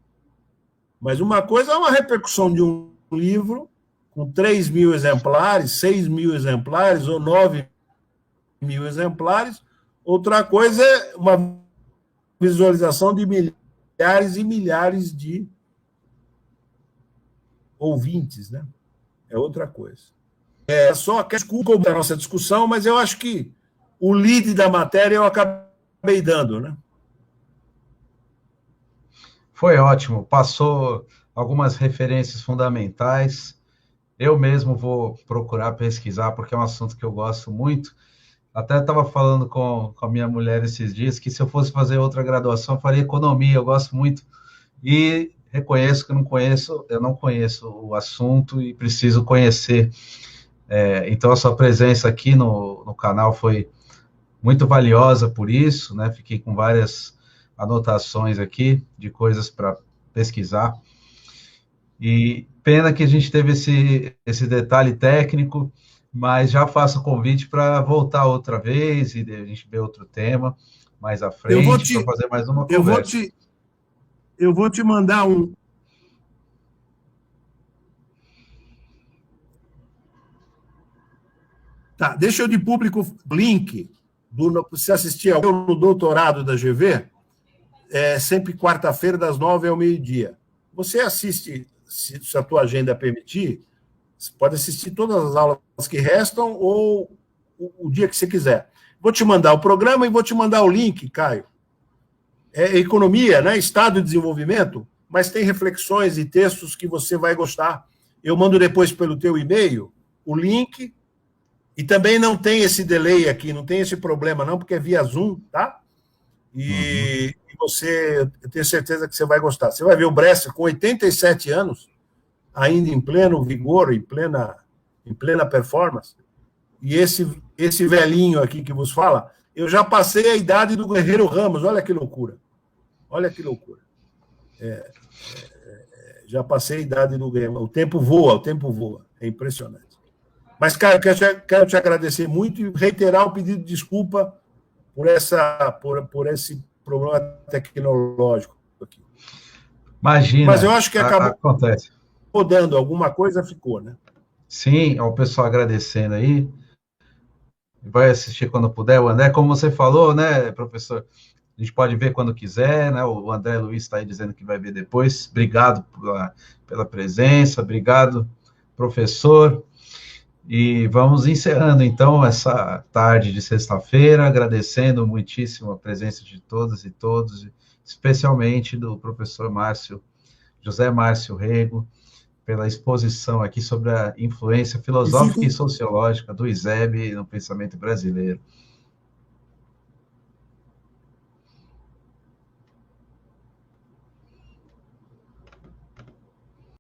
Mas uma coisa é uma repercussão de um livro com 3.000 exemplares, 6.000 exemplares ou 9.000 exemplares. Outra coisa é uma visualização de milhares e milhares de ouvintes, né? É outra coisa. Só que desculpa a nossa discussão, mas eu acho que o lead da matéria eu acabei dando, né? Foi ótimo, passou algumas referências fundamentais. Eu mesmo vou procurar pesquisar, porque é um assunto que eu gosto muito. Até estava falando com a minha mulher esses dias que se eu fosse fazer outra graduação, eu faria economia, eu gosto muito. E reconheço que eu não conheço o assunto e preciso conhecer. Então, a sua presença aqui no canal foi muito valiosa por isso, né? Fiquei com várias anotações aqui de coisas para pesquisar. E pena que a gente teve esse detalhe técnico, mas já faço o convite para voltar outra vez e a gente ver outro tema mais à frente para fazer mais uma conversa. Eu vou te mandar um. Tá, deixa eu de público link para você assistir ao no doutorado da GV, sempre quarta-feira, das 9 ao meio-dia. Você assiste, se a tua agenda permitir, você pode assistir todas as aulas que restam ou o dia que você quiser. Vou te mandar o programa e vou te mandar o link, Caio. É economia, né? Estado de desenvolvimento, mas tem reflexões e textos que você vai gostar. Eu mando depois pelo teu e-mail o link. E também não tem esse delay aqui, não tem esse problema, não, porque é via Zoom, tá? E eu tenho certeza que você vai gostar. Você vai ver o Bresser com 87 anos, ainda em pleno vigor, em plena performance. E esse velhinho aqui que vos fala, eu já passei a idade do Guerreiro Ramos, olha que loucura. Olha que loucura. Já passei a idade do Guerreiro. O tempo voa, é impressionante. Mas, cara, quero te agradecer muito e reiterar o pedido de desculpa por esse problema tecnológico aqui. Imagina. Mas eu acho que acontece. Dando alguma coisa, ficou, né? Sim, ao pessoal agradecendo aí. Vai assistir quando puder. O André, como você falou, né, professor? A gente pode ver quando quiser, né? O André Luiz está aí dizendo que vai ver depois. Obrigado pela presença, obrigado, professor. E vamos encerrando, então, essa tarde de sexta-feira, agradecendo muitíssimo a presença de todas e todos, especialmente do professor José Márcio Rego, pela exposição aqui sobre a influência filosófica e sociológica do ISEB no pensamento brasileiro.